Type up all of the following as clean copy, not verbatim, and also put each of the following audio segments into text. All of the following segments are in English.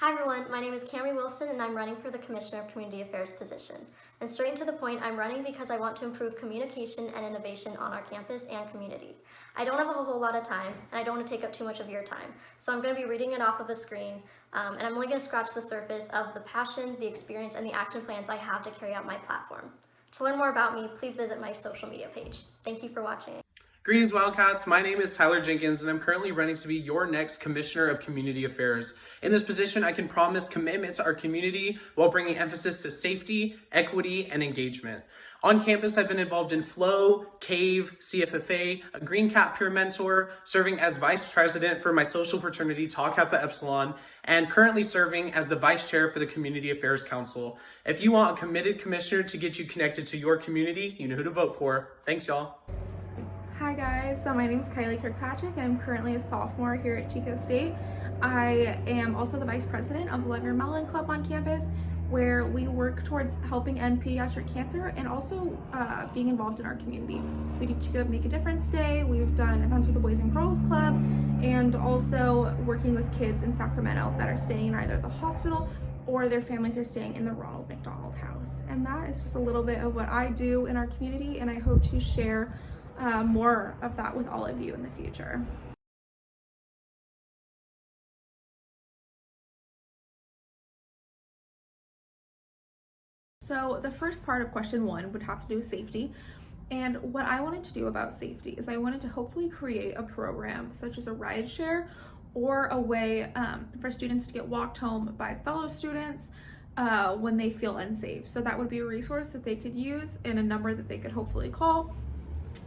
Hi everyone, my name is Camry Wilson and I'm running for the Commissioner of Community Affairs position. And straight to the point, I'm running because I want to improve communication and innovation on our campus and community. I don't have a whole lot of time and I don't want to take up too much of your time, so I'm going to be reading it off of a screen and I'm only going to scratch the surface of the passion, the experience, and the action plans I have to carry out my platform. To learn more about me, please visit my social media page. Thank you for watching. Greetings, Wildcats. My name is Tyler Jenkins, and I'm currently running to be your next Commissioner of Community Affairs. In this position, I can promise commitment to our community while bringing emphasis to safety, equity, and engagement. On campus, I've been involved in Flow, CAVE, CFFA, a Green Cap peer mentor, serving as Vice President for my social fraternity, Tau Kappa Epsilon, and currently serving as the Vice Chair for the Community Affairs Council. If you want a committed commissioner to get you connected to your community, you know who to vote for. Thanks, y'all. Hi guys, so my name is Kylie Kirkpatrick and I'm currently a sophomore here at Chico State. I am also the vice president of the Leonard Mellon Club on campus, where we work towards helping end pediatric cancer and also being involved in our community. We do Chico Make a Difference Day, we've done events with the Boys and Girls Club, and also working with kids in Sacramento that are staying in either the hospital or their families are staying in the Ronald McDonald House. And that is just a little bit of what I do in our community, and I hope to share more of that with all of you in the future. So the first part of question 1 would have to do with safety. And what I wanted to do about safety is I wanted to hopefully create a program such as a ride share or a way for students to get walked home by fellow students when they feel unsafe. So that would be a resource that they could use and a number that they could hopefully call,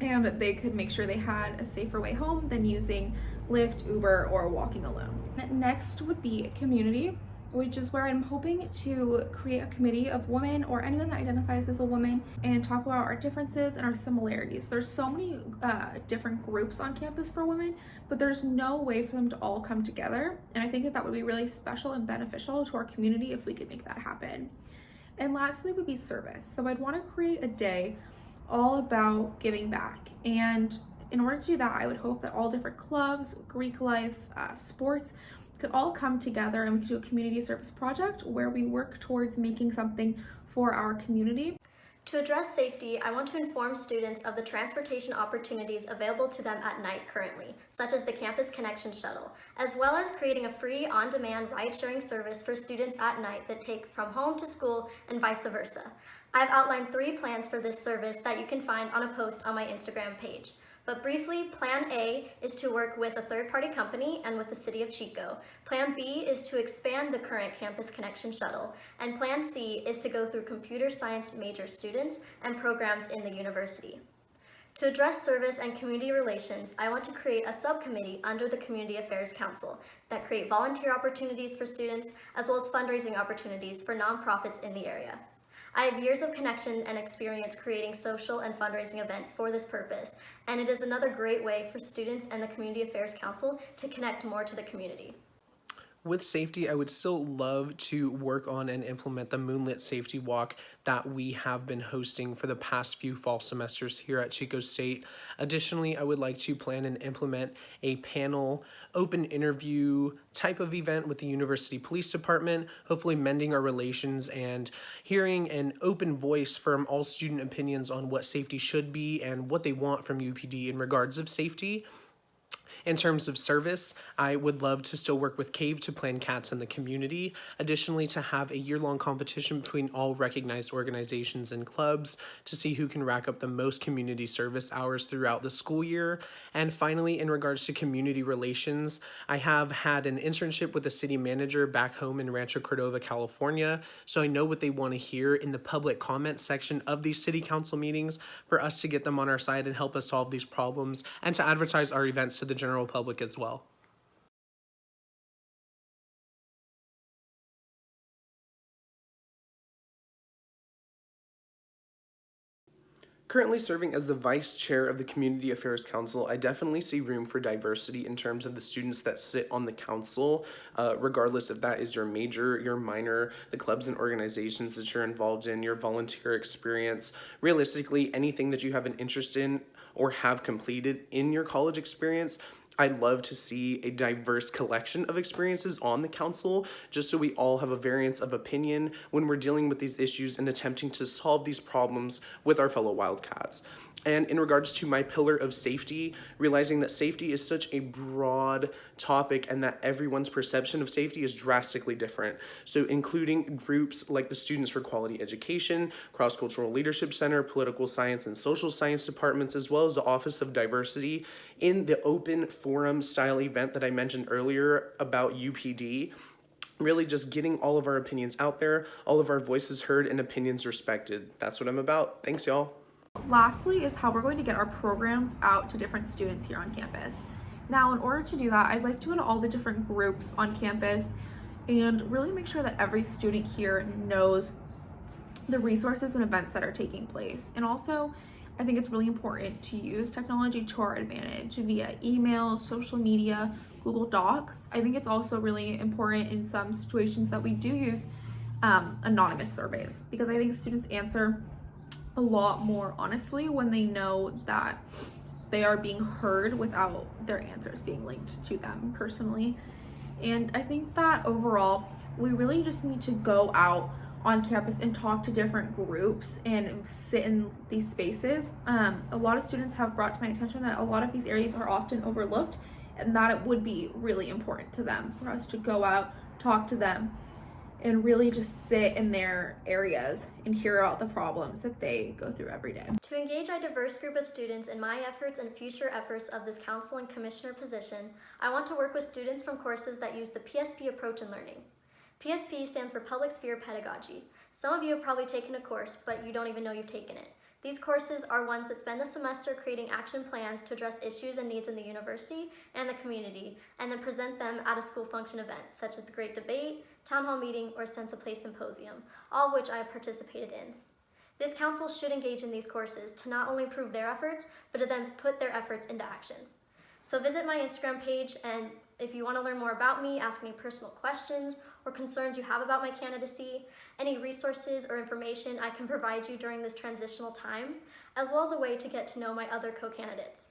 and they could make sure they had a safer way home than using Lyft, Uber, or walking alone. Next would be community, which is where I'm hoping to create a committee of women or anyone that identifies as a woman and talk about our differences and our similarities. There's so many different groups on campus for women, but there's no way for them to all come together. And I think that would be really special and beneficial to our community if we could make that happen. And lastly would be service. So I'd want to create a day all about giving back. And in order to do that, I would hope that all different clubs, Greek life, sports could all come together and we could do a community service project where we work towards making something for our community. To address safety, I want to inform students of the transportation opportunities available to them at night currently, such as the Campus Connection Shuttle, as well as creating a free on-demand ride-sharing service for students at night that take from home to school and vice versa. I've outlined 3 plans for this service that you can find on a post on my Instagram page. But briefly, Plan A is to work with a third-party company and with the City of Chico. Plan B is to expand the current Campus Connection Shuttle. And Plan C is to go through computer science major students and programs in the university. To address service and community relations, I want to create a subcommittee under the Community Affairs Council that create volunteer opportunities for students as well as fundraising opportunities for nonprofits in the area. I have years of connection and experience creating social and fundraising events for this purpose, and it is another great way for students and the Community Affairs Council to connect more to the community. With safety, I would still love to work on and implement the Moonlit Safety Walk that we have been hosting for the past few fall semesters here at Chico State. Additionally, I would like to plan and implement a panel, open interview type of event with the University Police Department, hopefully mending our relations and hearing an open voice from all student opinions on what safety should be and what they want from UPD in regards of safety. In terms of service, I would love to still work with CAVE to plan cats in the community. Additionally, to have a year-long competition between all recognized organizations and clubs to see who can rack up the most community service hours throughout the school year. And finally, in regards to community relations, I have had an internship with the city manager back home in Rancho Cordova, California, so I know what they want to hear in the public comment section of these city council meetings for us to get them on our side and help us solve these problems and to advertise our events to the general public as well. Currently serving as the vice chair of the Community Affairs Council, I definitely see room for diversity in terms of the students that sit on the council, regardless if that is your major, your minor, the clubs and organizations that you're involved in, your volunteer experience, realistically anything that you have an interest in or have completed in your college experience. I love to see a diverse collection of experiences on the council, just so we all have a variance of opinion when we're dealing with these issues and attempting to solve these problems with our fellow Wildcats. And in regards to my pillar of safety, realizing that safety is such a broad topic and that everyone's perception of safety is drastically different. So including groups like the Students for Quality Education, Cross-Cultural Leadership Center, Political Science and Social Science departments, as well as the Office of Diversity in the open forum style event that I mentioned earlier about UPD. Really just getting all of our opinions out there, all of our voices heard and opinions respected. That's what I'm about. Thanks, y'all. Lastly is how we're going to get our programs out to different students here on campus. Now, in order to do that, I'd like to go to all the different groups on campus and really make sure that every student here knows the resources and events that are taking place. And also, I think it's really important to use technology to our advantage via email, social media, Google Docs. I think it's also really important in some situations that we do use anonymous surveys, because I think students answer a lot more honestly when they know that they are being heard without their answers being linked to them personally. And I think that overall, we really just need to go out on campus and talk to different groups and sit in these spaces. A lot of students have brought to my attention that a lot of these areas are often overlooked, and that it would be really important to them for us to go out, talk to them, and really just sit in their areas and hear about the problems that they go through every day. To engage a diverse group of students in my efforts and future efforts of this council and commissioner position, I want to work with students from courses that use the PSP approach in learning. PSP stands for Public Sphere Pedagogy. Some of you have probably taken a course, but you don't even know you've taken it. These courses are ones that spend the semester creating action plans to address issues and needs in the university and the community, and then present them at a school function event, such as the Great Debate, Town Hall Meeting, or Sense of Place Symposium, all of which I have participated in. This council should engage in these courses to not only prove their efforts, but to then put their efforts into action. So visit my Instagram page, and if you want to learn more about me, ask me personal questions or concerns you have about my candidacy, any resources or information I can provide you during this transitional time, as well as a way to get to know my other co-candidates.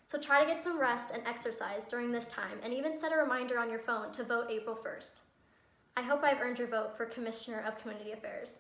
So try to get some rest and exercise during this time, and even set a reminder on your phone to vote April 1st. I hope I've earned your vote for Commissioner of Community Affairs.